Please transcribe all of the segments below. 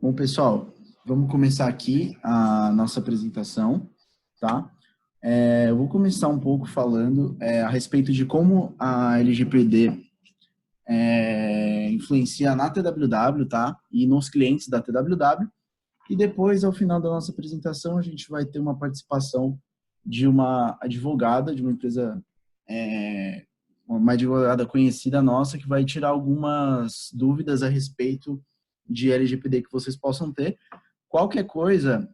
Bom, pessoal, vamos começar aqui a nossa apresentação, tá? Eu vou começar um pouco falando a respeito de como a LGPD influencia na TWW, tá? E nos clientes da TWW. E depois, ao final da nossa apresentação, a gente vai ter uma participação de uma advogada, de uma empresa, uma advogada conhecida nossa, que vai tirar algumas dúvidas a respeito de LGPD que vocês possam ter. Qualquer coisa,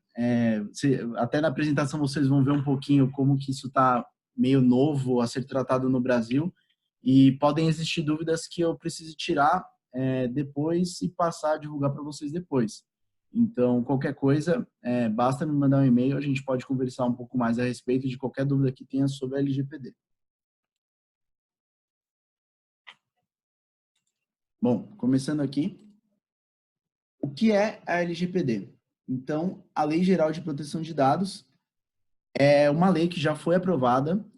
até na apresentação vocês vão ver um pouquinho como que isso está meio novo a ser tratado no Brasil, e podem existir dúvidas que eu precise tirar depois e passar a divulgar para vocês depois. Então, qualquer coisa, basta me mandar um e-mail, a gente pode conversar um pouco mais a respeito de qualquer dúvida que tenha sobre a LGPD. Bom, começando aqui, o que é a LGPD? Então, a Lei Geral de Proteção de Dados é uma lei que já foi aprovada,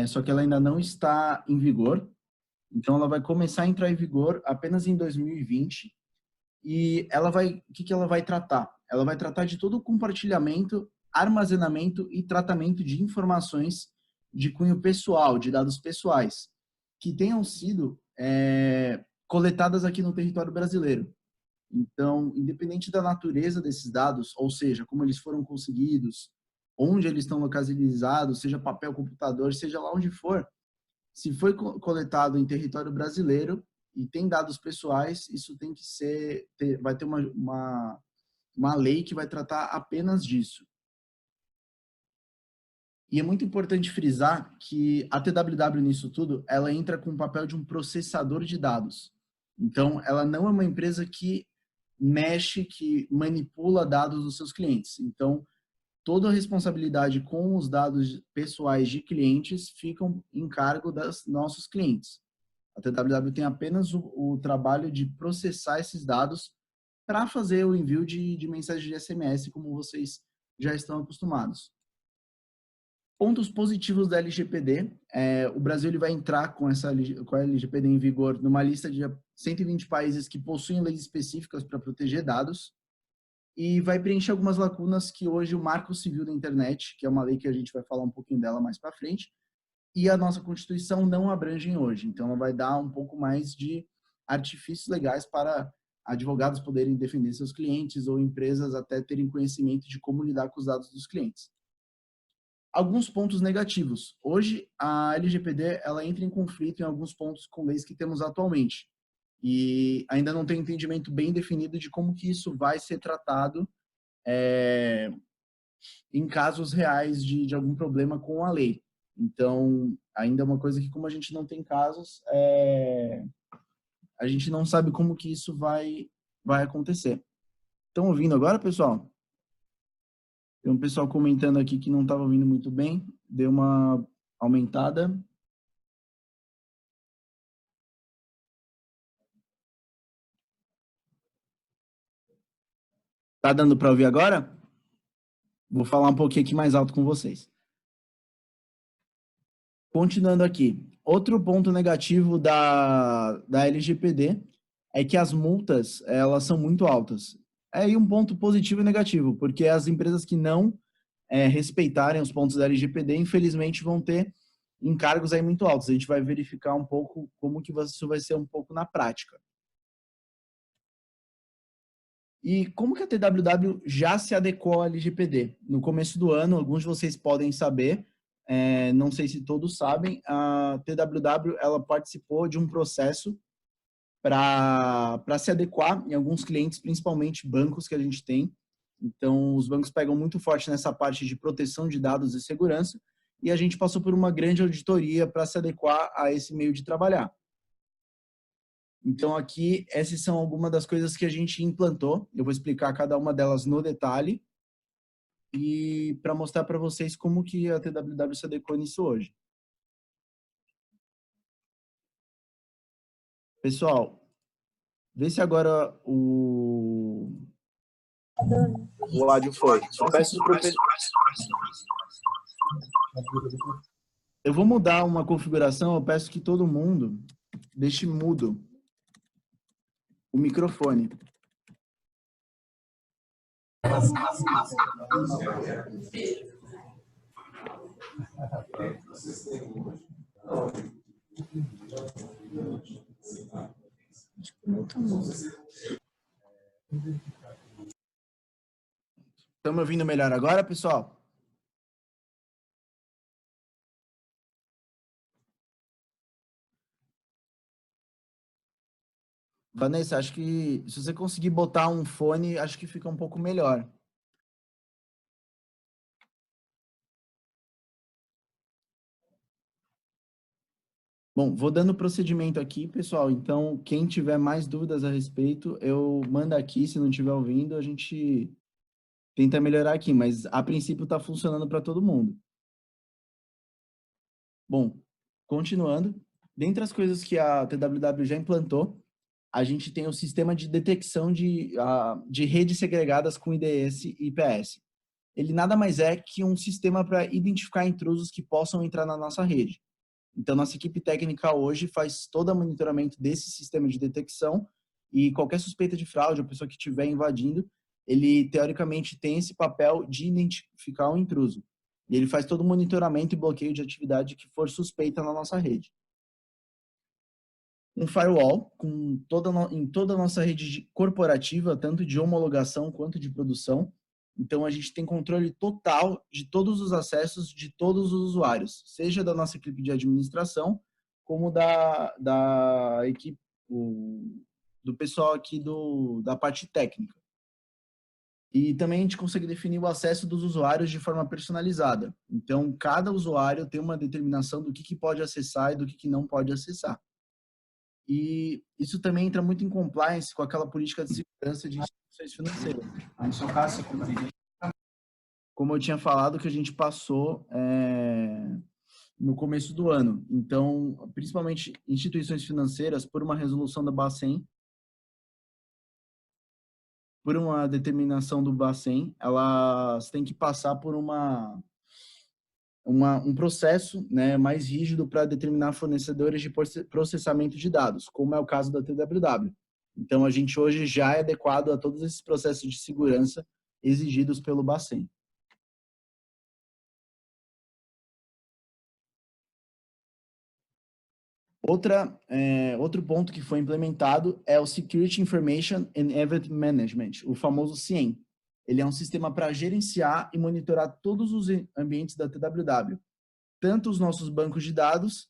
só que ela ainda não está em vigor. Então, ela vai começar a entrar em vigor apenas em 2020. E o que ela vai tratar? Ela vai tratar de todo o compartilhamento, armazenamento e tratamento de informações de cunho pessoal, de dados pessoais, que tenham sido coletadas aqui no território brasileiro. Então, independente da natureza desses dados, ou seja, como eles foram conseguidos, onde eles estão localizados, seja papel, computador, seja lá onde for, se foi coletado em território brasileiro e tem dados pessoais, isso tem que vai ter uma lei que vai tratar apenas disso. E é muito importante frisar que a TWW nisso tudo, ela entra com o papel de um processador de dados. Então, ela não é uma empresa que mexe, que manipula dados dos seus clientes. Então, toda a responsabilidade com os dados pessoais de clientes ficam em cargo dos nossos clientes. A TWW tem apenas o trabalho de processar esses dados para fazer o envio de mensagem de SMS, como vocês já estão acostumados. Pontos positivos da LGPD, o Brasil ele vai entrar com a LGPD em vigor numa lista de 120 países que possuem leis específicas para proteger dados, e vai preencher algumas lacunas que hoje o Marco Civil da Internet, que é uma lei que a gente vai falar um pouquinho dela mais para frente, e a nossa Constituição não abrangem hoje. Então, ela vai dar um pouco mais de artifícios legais para advogados poderem defender seus clientes ou empresas até terem conhecimento de como lidar com os dados dos clientes. Alguns pontos negativos. Hoje, a LGPD ela entra em conflito em alguns pontos com leis que temos atualmente. E ainda não tem um entendimento bem definido de como que isso vai ser tratado em casos reais de algum problema com a lei. Então, ainda é uma coisa que, como a gente não tem casos, a gente não sabe como que isso vai acontecer. Estão ouvindo agora, pessoal? Tem um pessoal comentando aqui que não estava ouvindo muito bem, deu uma aumentada. Tá dando para ouvir agora? Vou falar um pouquinho aqui mais alto com vocês. Continuando aqui. Outro ponto negativo da LGPD é que as multas, elas são muito altas. É aí um ponto positivo e negativo, porque as empresas que não respeitarem os pontos da LGPD, infelizmente, vão ter encargos aí muito altos. A gente vai verificar um pouco como que isso vai ser um pouco na prática. E como que a TWW já se adequou à LGPD? No começo do ano, alguns de vocês podem saber, não sei se todos sabem, a TWW ela participou de um processo para se adequar em alguns clientes, principalmente bancos que a gente tem. Então, os bancos pegam muito forte nessa parte de proteção de dados e segurança, e a gente passou por uma grande auditoria para se adequar a esse meio de trabalhar. Então, aqui, essas são algumas das coisas que a gente implantou. Eu vou explicar cada uma delas no detalhe e para mostrar para vocês como que a TWW se adequou nisso hoje. Pessoal, vê se agora o áudio foi. Eu vou mudar uma configuração, eu peço que todo mundo deixe mudo o microfone. Estão me ouvindo melhor agora, pessoal? Vanessa, acho que se você conseguir botar um fone, acho que fica um pouco melhor. Bom, vou dando procedimento aqui, pessoal. Então, quem tiver mais dúvidas a respeito, eu mando aqui. Se não estiver ouvindo, a gente tenta melhorar aqui, mas a princípio está funcionando para todo mundo. Bom, continuando, dentre as coisas que a TWW já implantou, a gente tem o sistema de detecção de redes segregadas com IDS e IPS. Ele nada mais é que um sistema para identificar intrusos que possam entrar na nossa rede. Então, nossa equipe técnica hoje faz todo o monitoramento desse sistema de detecção e qualquer suspeita de fraude, a pessoa que estiver invadindo, ele, teoricamente, tem esse papel de identificar o intruso. E ele faz todo o monitoramento e bloqueio de atividade que for suspeita na nossa rede. Um firewall em toda a nossa rede corporativa, tanto de homologação quanto de produção. Então, a gente tem controle total de todos os acessos de todos os usuários, seja da nossa equipe de administração, como da equipe, do pessoal aqui da parte técnica. E também a gente consegue definir o acesso dos usuários de forma personalizada. Então, cada usuário tem uma determinação do que pode acessar e do que não pode acessar. E isso também entra muito em compliance com aquela política de segurança de instituições financeiras. Como eu tinha falado, que a gente passou no começo do ano. Então, principalmente instituições financeiras, por uma resolução da Bacen, por uma determinação do Bacen, elas têm que passar por um processo, né, mais rígido para determinar fornecedores de processamento de dados, como é o caso da TWW. Então, a gente hoje já é adequado a todos esses processos de segurança exigidos pelo Bacen. Outro ponto que foi implementado é o Security Information and Event Management, o famoso SIEM. Ele é um sistema para gerenciar e monitorar todos os ambientes da TWW, tanto os nossos bancos de dados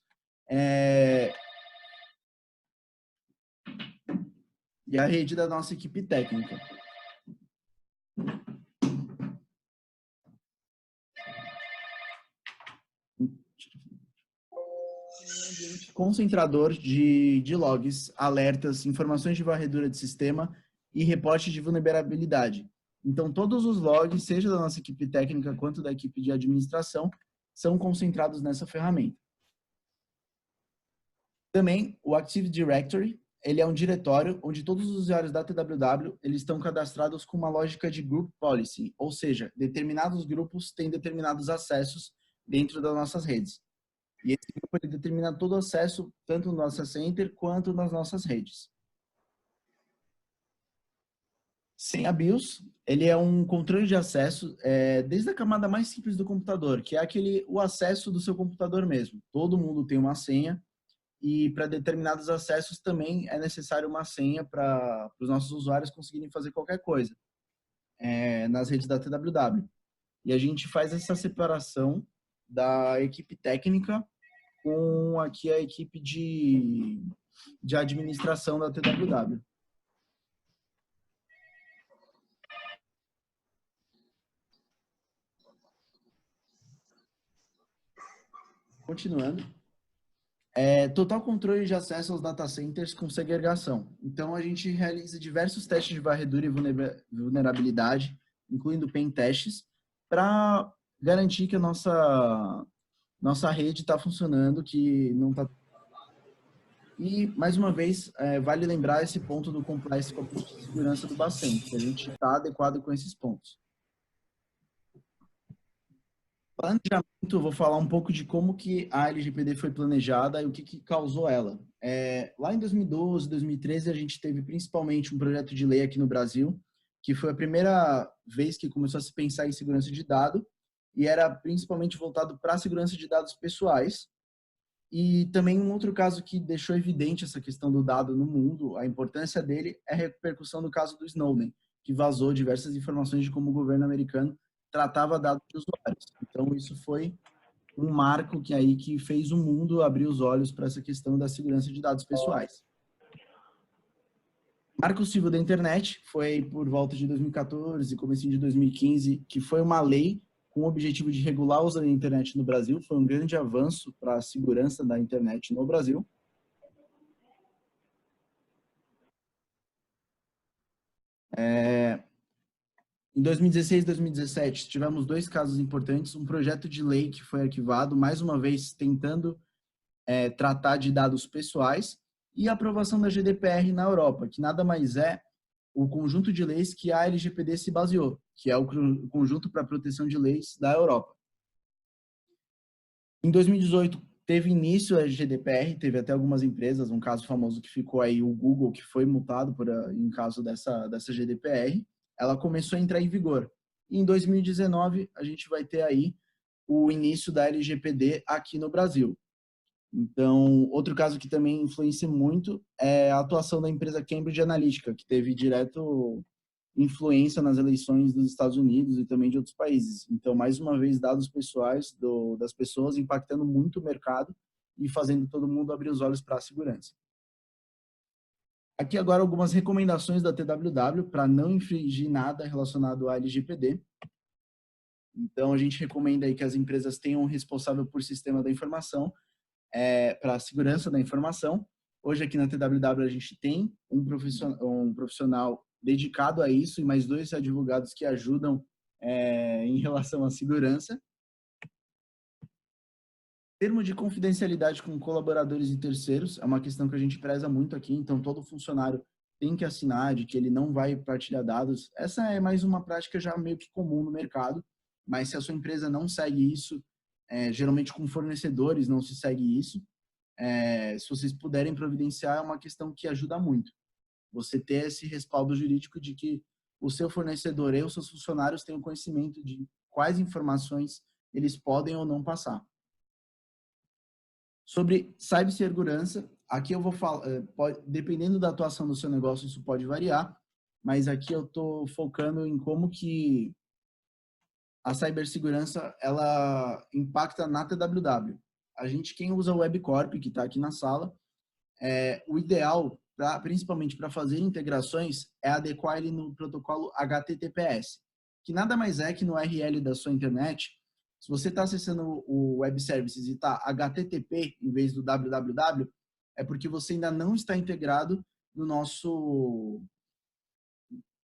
e a rede da nossa equipe técnica. Concentrador de logs, alertas, informações de varredura de sistema e reporte de vulnerabilidade. Então, todos os logs, seja da nossa equipe técnica quanto da equipe de administração, são concentrados nessa ferramenta. Também, o Active Directory, ele é um diretório onde todos os usuários da TWW eles estão cadastrados com uma lógica de Group Policy, ou seja, determinados grupos têm determinados acessos dentro das nossas redes. E esse grupo ele determina todo o acesso, tanto no nosso center quanto nas nossas redes. Sem a BIOS, ele é um controle de acesso desde a camada mais simples do computador, que é o acesso do seu computador mesmo. Todo mundo tem uma senha e para determinados acessos também é necessário uma senha para os nossos usuários conseguirem fazer qualquer coisa nas redes da TWW. E a gente faz essa separação da equipe técnica com aqui a equipe de administração da TWW. Continuando. Total controle de acesso aos data centers com segregação. Então, a gente realiza diversos testes de varredura e vulnerabilidade, incluindo pen testes, para garantir que a nossa rede está funcionando, que não está... E, mais uma vez, vale lembrar esse ponto do compliance com a política de segurança do Bacen, que a gente está adequado com esses pontos. Planejamento, vou falar um pouco de como que a LGPD foi planejada e o que causou ela. Lá em 2012, 2013, a gente teve principalmente um projeto de lei aqui no Brasil, que foi a primeira vez que começou a se pensar em segurança de dado, e era principalmente voltado para a segurança de dados pessoais. E também um outro caso que deixou evidente essa questão do dado no mundo, a importância dele, é a repercussão do caso do Snowden, que vazou diversas informações de como o governo americano tratava dados de usuários. Então, isso foi um marco que fez o mundo abrir os olhos para essa questão da segurança de dados pessoais. Marco civil da internet foi por volta de 2014, comecinho de 2015, que foi uma lei com o objetivo de regular o uso da internet no Brasil. Foi um grande avanço para a segurança da internet no Brasil. Em 2016 e 2017, tivemos dois casos importantes, um projeto de lei que foi arquivado, mais uma vez tentando tratar de dados pessoais, e a aprovação da GDPR na Europa, que nada mais é o conjunto de leis que a LGPD se baseou, que é o conjunto para a proteção de leis da Europa. Em 2018, teve início a GDPR, teve até algumas empresas, um caso famoso que ficou aí, o Google, que foi multado em caso dessa GDPR, ela começou a entrar em vigor. E em 2019, a gente vai ter aí o início da LGPD aqui no Brasil. Então, outro caso que também influencia muito é a atuação da empresa Cambridge Analytica, que teve direto influência nas eleições dos Estados Unidos e também de outros países. Então, mais uma vez, dados pessoais das pessoas impactando muito o mercado e fazendo todo mundo abrir os olhos para a segurança. Aqui agora algumas recomendações da TWW para não infringir nada relacionado à LGPD. Então, a gente recomenda aí que as empresas tenham um responsável por sistema da informação, para a segurança da informação. Hoje aqui na TWW a gente tem um profissional dedicado a isso e mais 2 advogados que ajudam em relação à segurança. Termo de confidencialidade com colaboradores e terceiros é uma questão que a gente preza muito aqui, então todo funcionário tem que assinar de que ele não vai partilhar dados. Essa é mais uma prática já meio que comum no mercado, mas se a sua empresa não segue isso, geralmente com fornecedores não se segue isso, se vocês puderem providenciar, é uma questão que ajuda muito. Você ter esse respaldo jurídico de que o seu fornecedor e os seus funcionários tenham conhecimento de quais informações eles podem ou não passar. Sobre cibersegurança, aqui eu vou falar, dependendo da atuação do seu negócio, isso pode variar, mas aqui eu estou focando em como que a cibersegurança ela impacta na TWW. A gente, quem usa o WebCorp, que está aqui na sala, o ideal, principalmente para fazer integrações, é adequar ele no protocolo HTTPS, que nada mais é que no URL da sua internet, se você está acessando o Web Services e está HTTP em vez do www, é porque você ainda não está integrado no nosso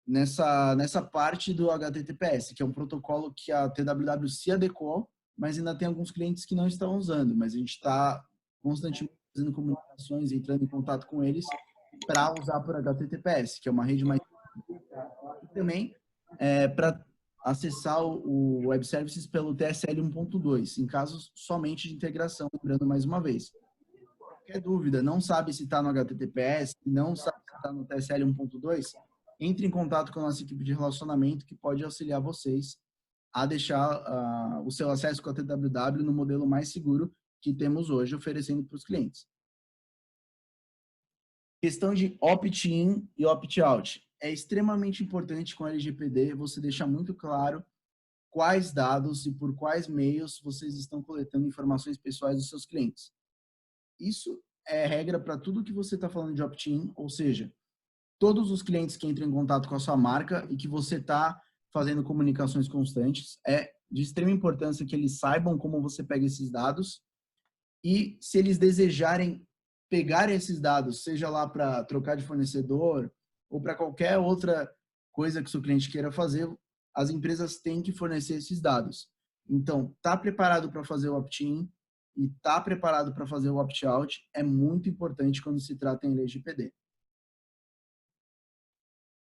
nessa parte do HTTPS, que é um protocolo que a TWW se adequou, mas ainda tem alguns clientes que não estão usando, mas a gente está constantemente fazendo comunicações, entrando em contato com eles para usar por HTTPS, que é uma rede mais... E também para acessar o Web Services pelo TSL 1.2, em casos somente de integração, lembrando mais uma vez. Qualquer dúvida, não sabe se está no HTTPS, não sabe se está no TSL 1.2, entre em contato com a nossa equipe de relacionamento, que pode auxiliar vocês a deixar o seu acesso com a TWW no modelo mais seguro que temos hoje, oferecendo para os clientes. Questão de opt-in e opt-out. É extremamente importante com a LGPD você deixar muito claro quais dados e por quais meios vocês estão coletando informações pessoais dos seus clientes. Isso é regra para tudo que você está falando de opt-in, ou seja, todos os clientes que entram em contato com a sua marca e que você está fazendo comunicações constantes, é de extrema importância que eles saibam como você pega esses dados e se eles desejarem pegar esses dados, seja lá para trocar de fornecedor ou para qualquer outra coisa que o seu cliente queira fazer, as empresas têm que fornecer esses dados. Então, tá preparado para fazer o opt-in e tá preparado para fazer o opt-out é muito importante quando se trata em LGPD.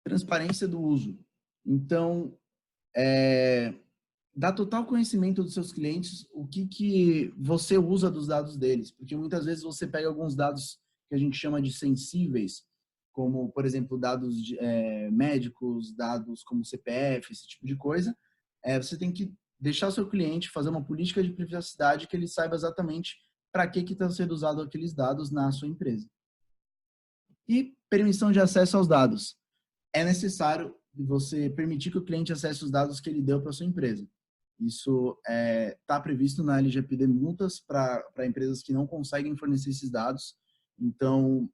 Transparência do uso. Então, dá total conhecimento dos seus clientes o que você usa dos dados deles, porque muitas vezes você pega alguns dados que a gente chama de sensíveis, como, por exemplo, dados médicos, dados como CPF, esse tipo de coisa, você tem que deixar o seu cliente fazer uma política de privacidade que ele saiba exatamente para que estão sendo usados aqueles dados na sua empresa. E permissão de acesso aos dados. É necessário você permitir que o cliente acesse os dados que ele deu para a sua empresa. Isso está previsto na LGPD multas para empresas que não conseguem fornecer esses dados. Então,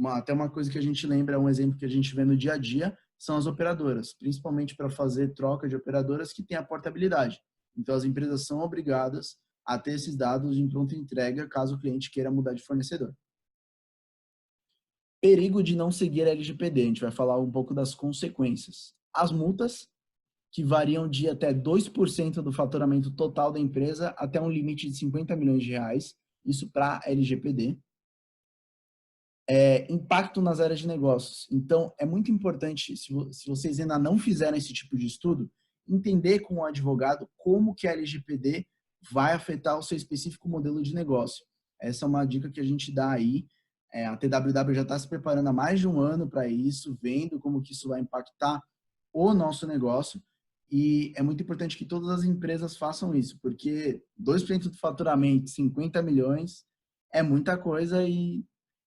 até uma coisa que a gente lembra, um exemplo que a gente vê no dia a dia, são as operadoras, principalmente para fazer troca de operadoras que têm a portabilidade. Então, as empresas são obrigadas a ter esses dados em pronta entrega, caso o cliente queira mudar de fornecedor. Perigo de não seguir a LGPD, a gente vai falar um pouco das consequências. As multas, que variam de até 2% do faturamento total da empresa até um limite de 50 milhões de reais, isso para a LGPD. Impacto nas áreas de negócios. Então, é muito importante, se vocês ainda não fizeram esse tipo de estudo, entender com o advogado como que a LGPD vai afetar o seu específico modelo de negócio. Essa é uma dica que a gente dá aí. A TWW já está se preparando há mais de um ano para isso, vendo como que isso vai impactar o nosso negócio. E é muito importante que todas as empresas façam isso, porque 2% do faturamento, 50 milhões, é muita coisa e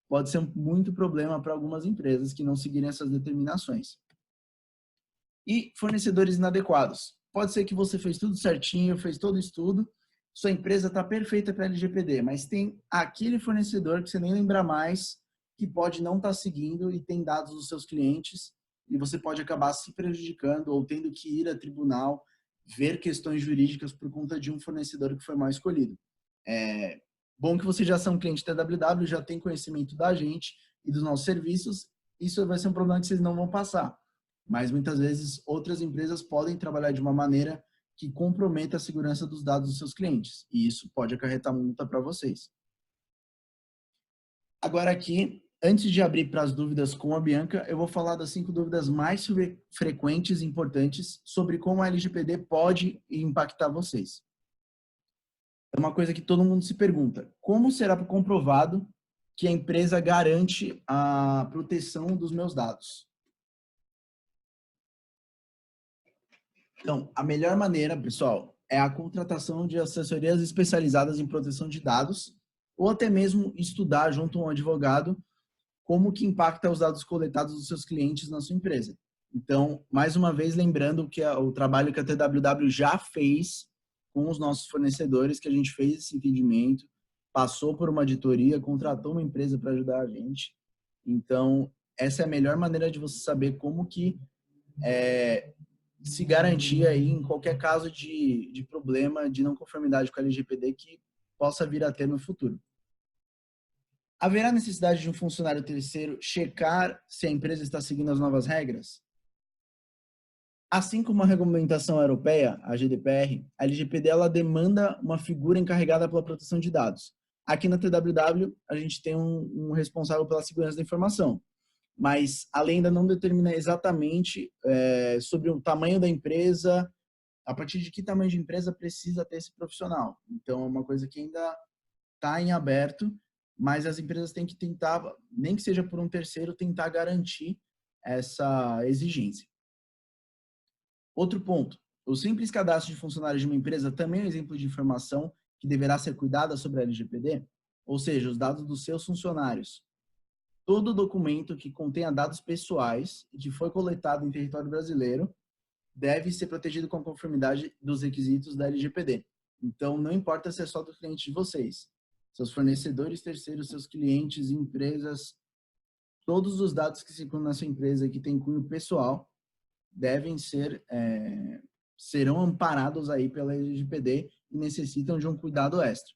pode ser muito problema para algumas empresas que não seguirem essas determinações. E fornecedores inadequados. Pode ser que você fez tudo certinho, fez todo o estudo, sua empresa está perfeita para a LGPD, mas tem aquele fornecedor que você nem lembra mais, que pode não estar seguindo e tem dados dos seus clientes, e você pode acabar se prejudicando ou tendo que ir a tribunal ver questões jurídicas por conta de um fornecedor que foi mal escolhido. Bom que vocês já são cliente TWW, já tem conhecimento da gente e dos nossos serviços, isso vai ser um problema que vocês não vão passar. Mas muitas vezes outras empresas podem trabalhar de uma maneira que comprometa a segurança dos dados dos seus clientes, e isso pode acarretar multa para vocês. Agora aqui, antes de abrir para as dúvidas com a Bianca, eu vou falar das 5 dúvidas mais frequentes e importantes sobre como a LGPD pode impactar vocês. É uma coisa que todo mundo se pergunta: como será comprovado que a empresa garante a proteção dos meus dados? Então, a melhor maneira, pessoal, é a contratação de assessorias especializadas em proteção de dados, ou até mesmo estudar junto a um advogado como que impacta os dados coletados dos seus clientes na sua empresa. Então, mais uma vez, lembrando que o trabalho que a TWW já fez com os nossos fornecedores, que a gente fez esse entendimento, passou por uma auditoria, contratou uma empresa para ajudar a gente. Então, essa é a melhor maneira de você saber como que se garantir aí em qualquer caso de problema de não conformidade com a LGPD que possa vir a ter no futuro. Haverá necessidade de um funcionário terceiro checar se a empresa está seguindo as novas regras? Assim como a regulamentação europeia, a GDPR, a LGPD ela demanda uma figura encarregada pela proteção de dados. Aqui na TWW, a gente tem um responsável pela segurança da informação, mas a lei ainda não determina exatamente sobre o tamanho da empresa, a partir de que tamanho de empresa precisa ter esse profissional. Então, é uma coisa que ainda está em aberto, mas as empresas têm que tentar, nem que seja por um terceiro, tentar garantir essa exigência. Outro ponto, o simples cadastro de funcionários de uma empresa também é um exemplo de informação que deverá ser cuidada sobre a LGPD, ou seja, os dados dos seus funcionários. Todo documento que contenha dados pessoais e que foi coletado em território brasileiro deve ser protegido com a conformidade dos requisitos da LGPD. Então, não importa se é só do cliente de vocês, seus fornecedores terceiros, seus clientes, empresas, todos os dados que circulam na sua empresa que tem cunho pessoal devem serão amparados aí pela LGPD e necessitam de um cuidado extra.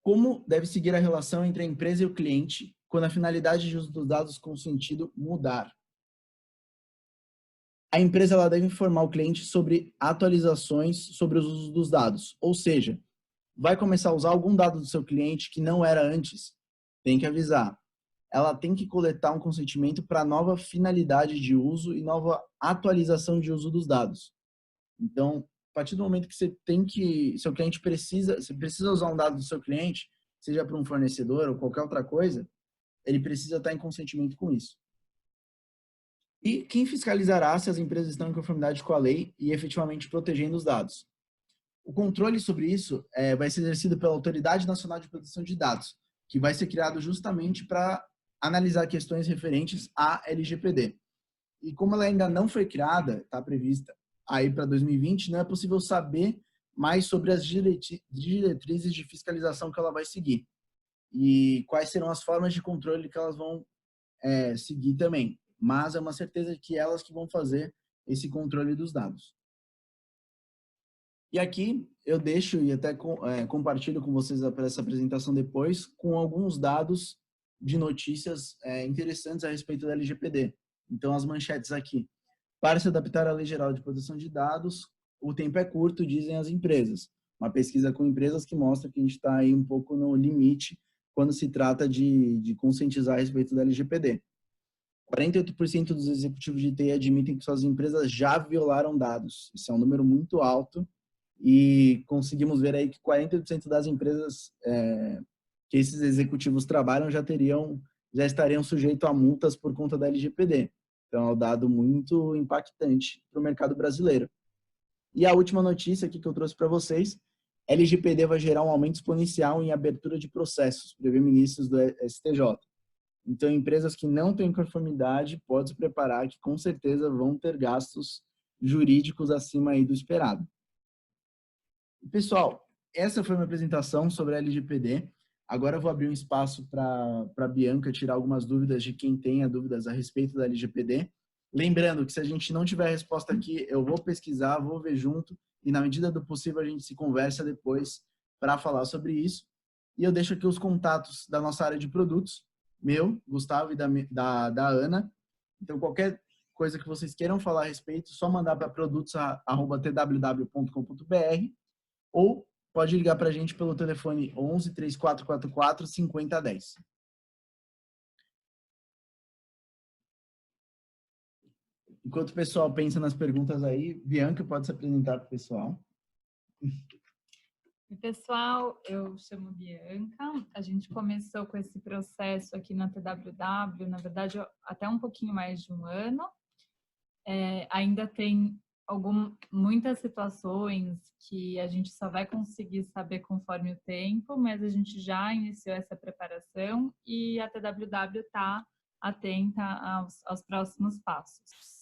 Como deve seguir a relação entre a empresa e o cliente quando a finalidade de uso dos dados com sentido mudar? A empresa ela deve informar o cliente sobre atualizações sobre os usos dos dados, ou seja, vai começar a usar algum dado do seu cliente que não era antes, tem que avisar. Ela tem que coletar um consentimento para nova finalidade de uso e nova atualização de uso dos dados. Então, a partir do momento que seu cliente você precisa usar um dado do seu cliente, seja para um fornecedor ou qualquer outra coisa, ele precisa estar em consentimento com isso. E quem fiscalizará se as empresas estão em conformidade com a lei e efetivamente protegendo os dados? O controle sobre isso vai ser exercido pela Autoridade Nacional de Proteção de Dados, que vai ser criado justamente para analisar questões referentes à LGPD. E como ela ainda não foi criada, está prevista aí para 2020, não é possível saber mais sobre as diretrizes de fiscalização que ela vai seguir e quais serão as formas de controle que elas vão seguir também. Mas é uma certeza que elas que vão fazer esse controle dos dados. E aqui eu deixo e até compartilho com vocês essa apresentação depois com alguns dados de notícias interessantes a respeito da LGPD. Então, as manchetes aqui. Para se adaptar à Lei Geral de Proteção de Dados, o tempo é curto, dizem as empresas. Uma pesquisa com empresas que mostra que a gente está aí um pouco no limite quando se trata de conscientizar a respeito da LGPD. 48% dos executivos de TI admitem que suas empresas já violaram dados. Isso é um número muito alto e conseguimos ver aí que 40% das empresas que esses executivos trabalham já estariam sujeitos a multas por conta da LGPD. Então, é um dado muito impactante para o mercado brasileiro. E a última notícia aqui que eu trouxe para vocês, LGPD vai gerar um aumento exponencial em abertura de processos, prevê ministros do STJ. Então, empresas que não têm conformidade podem se preparar que com certeza vão ter gastos jurídicos acima aí do esperado. Pessoal, essa foi a minha apresentação sobre a LGPD. Agora eu vou abrir um espaço para a Bianca tirar algumas dúvidas de quem tenha dúvidas a respeito da LGPD. Lembrando que se a gente não tiver resposta aqui, eu vou pesquisar, vou ver junto e na medida do possível a gente se conversa depois para falar sobre isso. E eu deixo aqui os contatos da nossa área de produtos, meu, Gustavo e da Ana. Então, qualquer coisa que vocês queiram falar a respeito, só mandar para produtos@tww.com.br ou pode ligar para a gente pelo telefone 11 3444 5010. Enquanto o pessoal pensa nas perguntas aí, Bianca pode se apresentar para o pessoal. E pessoal, eu chamo Bianca, a gente começou com esse processo aqui na TWW, na verdade, até um pouquinho mais de um ano. Ainda tem muitas situações que a gente só vai conseguir saber conforme o tempo, mas a gente já iniciou essa preparação e a TWW está atenta aos próximos passos.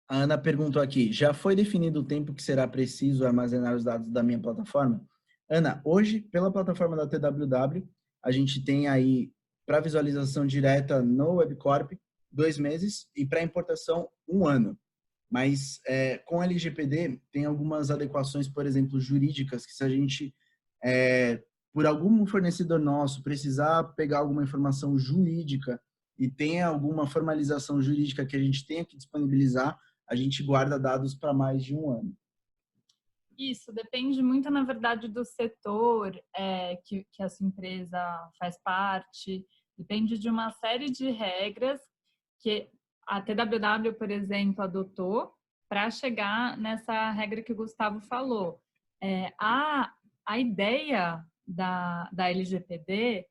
A Ana perguntou aqui, já foi definido o tempo que será preciso armazenar os dados da minha plataforma? Ana, hoje, pela plataforma da TWW, a gente tem aí, para visualização direta no WebCorp, 2 meses e para importação, 1 ano. Mas com a LGPD, tem algumas adequações, por exemplo, jurídicas, que se a gente, por algum fornecedor nosso, precisar pegar alguma informação jurídica e tem alguma formalização jurídica que a gente tenha que disponibilizar, a gente guarda dados para mais de 1 ano. Isso, depende muito, na verdade, do setor que a sua empresa faz parte, depende de uma série de regras que a TWW, por exemplo, adotou para chegar nessa regra que o Gustavo falou. A ideia da LGPD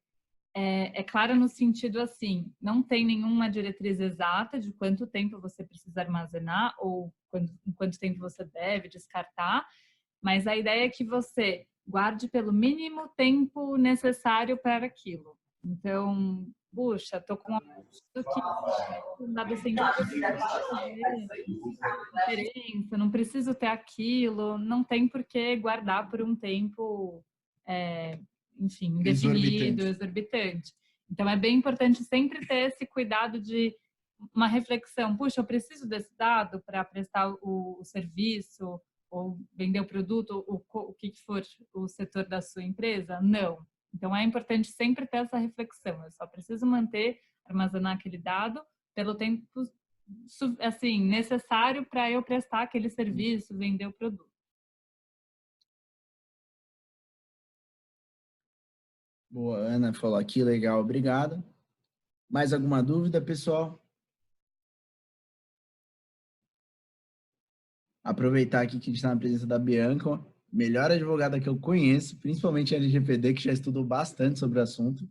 é clara no sentido assim, não tem nenhuma diretriz exata de quanto tempo você precisa armazenar ou em quanto tempo você deve descartar, mas a ideia é que você guarde pelo mínimo tempo necessário para aquilo. Então, puxa, tô com um dado sensível diferença, não preciso ter aquilo, não tem por que guardar por um tempo, enfim, indefinido, exorbitante. Então, é bem importante sempre ter esse cuidado de uma reflexão. Puxa, eu preciso desse dado para prestar o serviço ou vender o produto, o que for o setor da sua empresa? Não. Então, é importante sempre ter essa reflexão. Eu só preciso armazenar aquele dado pelo tempo assim, necessário para eu prestar aquele serviço, vender o produto. Boa, Ana falou aqui, legal, obrigado. Mais alguma dúvida, pessoal? Aproveitar aqui que a gente está na presença da Bianca, melhor advogada que eu conheço, principalmente a LGPD, que já estudou bastante sobre o assunto.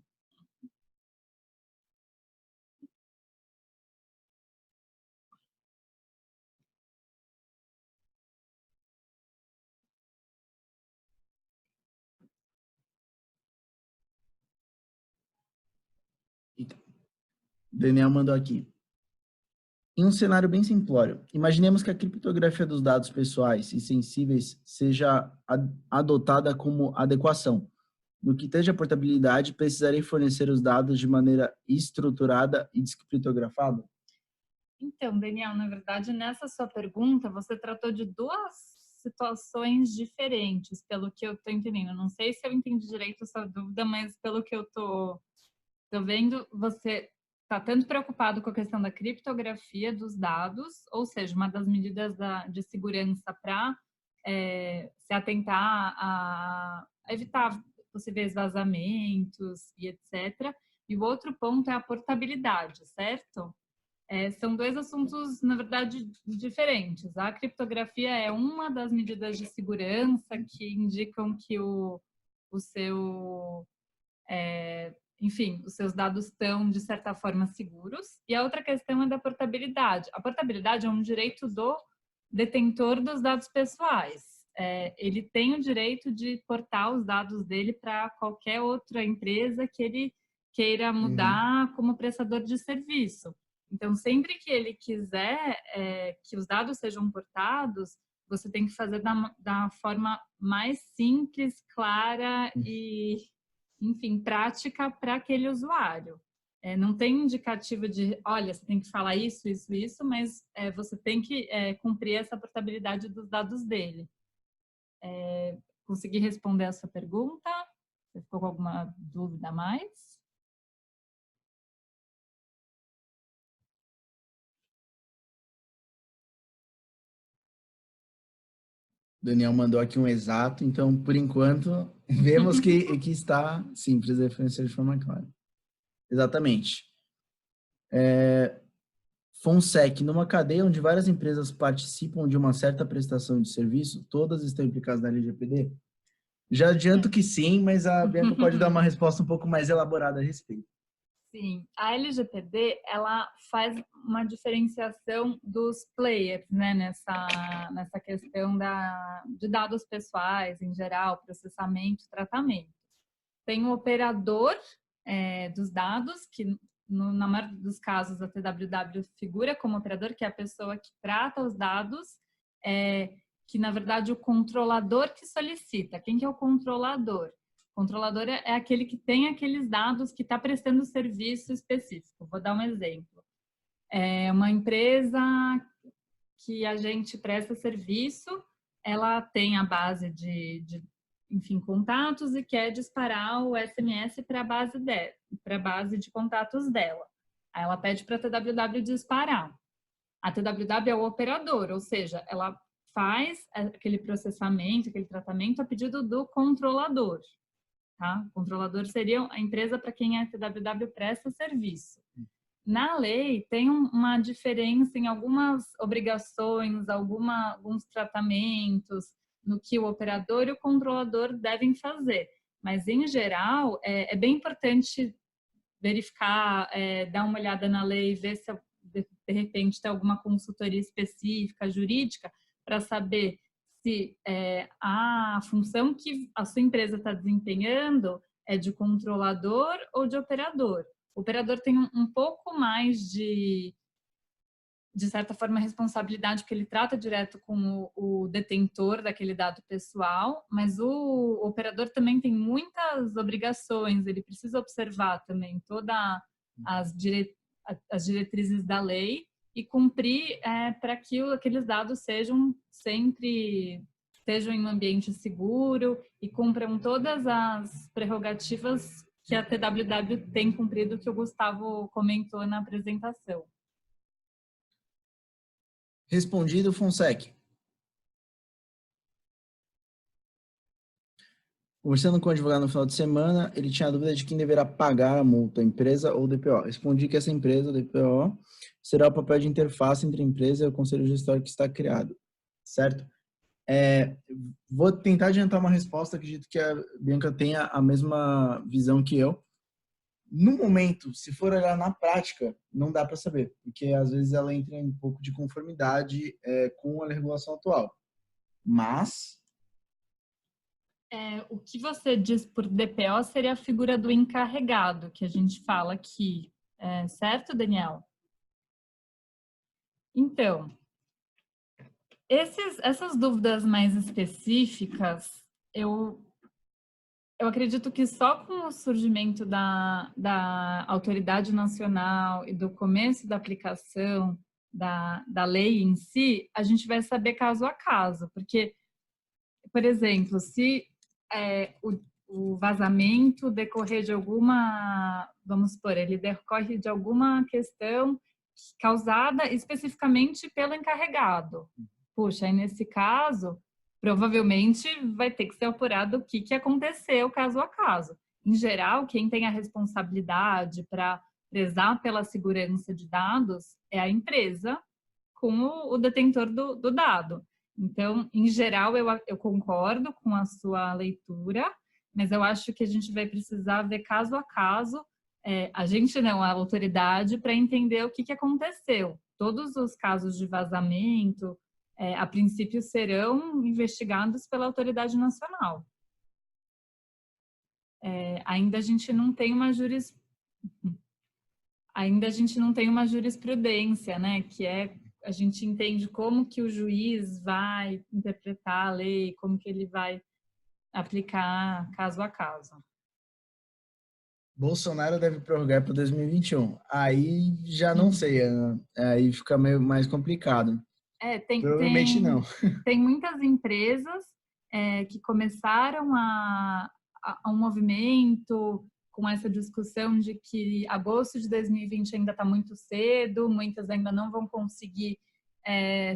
Daniel mandou aqui. Em um cenário bem simplório, imaginemos que a criptografia dos dados pessoais e sensíveis seja adotada como adequação. No que tange a portabilidade, precisarei fornecer os dados de maneira estruturada e descriptografada? Então, Daniel, na verdade, nessa sua pergunta, você tratou de duas situações diferentes, pelo que eu estou entendendo. Não sei se eu entendi direito a sua dúvida, mas pelo que eu estou vendo, você está tanto preocupado com a questão da criptografia dos dados, ou seja, uma das medidas de segurança para se atentar a evitar possíveis vazamentos e etc. E o outro ponto é a portabilidade, certo? São dois assuntos, na verdade, diferentes. A criptografia é uma das medidas de segurança que indicam que o seu, enfim, os seus dados estão, de certa forma, seguros. E a outra questão é da portabilidade. A portabilidade é um direito do detentor dos dados pessoais. Ele tem o direito de portar os dados dele para qualquer outra empresa que ele queira mudar como prestador de serviço. Então, sempre que ele quiser que os dados sejam portados, você tem que fazer da forma mais simples, clara e, enfim, prática para aquele usuário. Não tem indicativo de, olha, você tem que falar isso, isso, isso, mas você tem que cumprir essa portabilidade dos dados dele. Consegui responder essa pergunta? Você ficou com alguma dúvida a mais? Daniel mandou aqui um exato, então, por enquanto, vemos que está simples a referenciar de forma clara. Exatamente. FONSEC, numa cadeia onde várias empresas participam de uma certa prestação de serviço, todas estão implicadas na LGPD? Já adianto que sim, mas a Bianca pode dar uma resposta um pouco mais elaborada a respeito. Sim, a LGPD, ela faz uma diferenciação dos players, né, nessa questão de dados pessoais, em geral, processamento, tratamento. Tem o operador dos dados, que na maioria dos casos a TWW figura como operador, que é a pessoa que trata os dados, que na verdade o controlador que solicita. Quem que é o controlador? O controlador é aquele que tem aqueles dados, que está prestando serviço específico. Vou dar um exemplo. Uma empresa que a gente presta serviço, ela tem a base enfim, contatos e quer disparar o SMS para a base de contatos dela. Aí ela pede para a TWW disparar. A TWW é o operador, ou seja, ela faz aquele processamento, aquele tratamento a pedido do controlador. Tá? O controlador seria a empresa para quem a TWW presta serviço. Na lei, tem uma diferença em algumas obrigações, alguns tratamentos, no que o operador e o controlador devem fazer. Mas, em geral, é bem importante verificar, dar uma olhada na lei, ver se, de repente, tem alguma consultoria específica, jurídica, para saber se a função que a sua empresa está desempenhando é de controlador ou de operador. O operador tem um pouco mais de certa forma, responsabilidade, porque ele trata direto com o detentor daquele dado pessoal, mas o operador também tem muitas obrigações, ele precisa observar também todas as diretrizes da lei e cumprir para que aqueles dados estejam em um ambiente seguro e cumpram todas as prerrogativas que a TWW tem cumprido, que o Gustavo comentou na apresentação. Respondido, FONSEC. Conversando com o advogado no final de semana, ele tinha a dúvida de quem deverá pagar a multa, a empresa ou o DPO. Respondi que essa empresa, o DPO, será o papel de interface entre a empresa e o conselho gestor que está criado, certo? Vou tentar adiantar uma resposta, acredito que a Bianca tenha a mesma visão que eu. No momento, se for olhar na prática, não dá para saber, porque às vezes ela entra em um pouco de conformidade com a regulação atual. Mas... o que você diz por DPO seria a figura do encarregado, que a gente fala aqui. Certo, Daniel? Então, essas dúvidas mais específicas, eu acredito que só com o surgimento da autoridade nacional e do começo da aplicação da lei em si, a gente vai saber caso a caso, porque, por exemplo, se o vazamento decorrer de alguma, vamos supor, ele decorre de alguma questão causada especificamente pelo encarregado. Puxa, aí nesse caso, provavelmente vai ter que ser apurado o que aconteceu caso a caso. Em geral, quem tem a responsabilidade para prezar pela segurança de dados é a empresa com o detentor do dado. Então, em geral, eu concordo com a sua leitura, mas eu acho que a gente vai precisar ver caso a caso, a gente não, a autoridade, para entender o que aconteceu. Todos os casos de vazamento, a princípio, serão investigados pela autoridade nacional. Ainda a gente não tem uma jurisprudência, né? Que a gente entende como que o juiz vai interpretar a lei, como que ele vai aplicar caso a caso. Bolsonaro deve prorrogar para 2021. Aí já não sei, aí fica meio mais complicado. Provavelmente não. Tem muitas empresas que começaram a um movimento com essa discussão de que agosto de 2020 ainda está muito cedo, muitas ainda não vão conseguir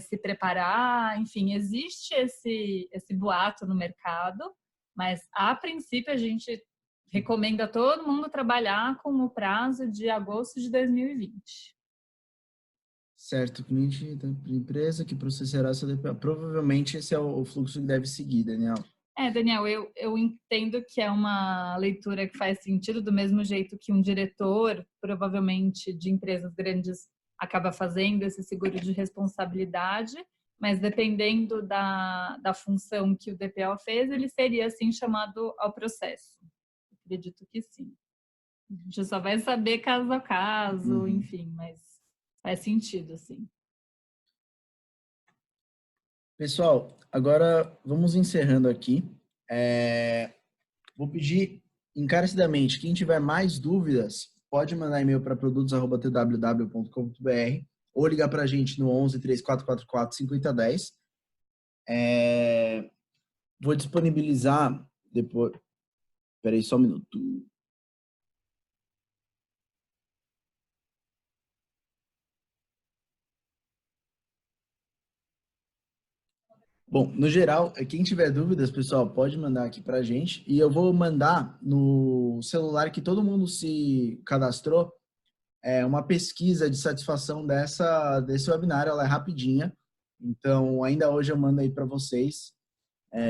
se preparar. Enfim, existe esse boato no mercado, mas a princípio a gente recomenda a todo mundo trabalhar com o prazo de agosto de 2020. Certo, cliente da empresa que processará essa DPA. Provavelmente esse é o fluxo que deve seguir, Daniel. Daniel, eu entendo que é uma leitura que faz sentido, do mesmo jeito que um diretor, provavelmente de empresas grandes, acaba fazendo esse seguro de responsabilidade, mas dependendo da função que o DPO fez, ele seria, assim, chamado ao processo. Acredito que sim. A gente só vai saber caso a caso, enfim, mas faz sentido, sim. Pessoal, agora vamos encerrando aqui. Vou pedir encarecidamente, quem tiver mais dúvidas, pode mandar e-mail para produtos@tww.com.br ou ligar para a gente no 11 3444 5010. Vou disponibilizar depois. Espera aí só um minuto. Bom, no geral, quem tiver dúvidas, pessoal, pode mandar aqui para a gente e eu vou mandar no celular que todo mundo se cadastrou uma pesquisa de satisfação desse webinar. Ela é rapidinha, então ainda hoje eu mando aí para vocês.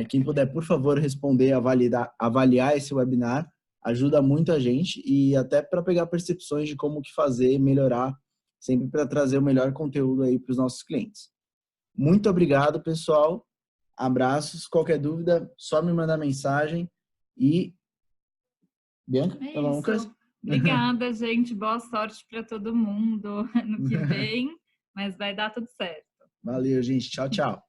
Quem puder, por favor, responder, avaliar esse webinar, ajuda muito a gente e até para pegar percepções de como que fazer, melhorar, sempre para trazer o melhor conteúdo aí para os nossos clientes. Muito obrigado, pessoal. Abraços. Qualquer dúvida, só me mandar mensagem. E Bianca, Obrigada, gente. Boa sorte para todo mundo no que vem, mas vai dar tudo certo. Valeu, gente. Tchau, tchau.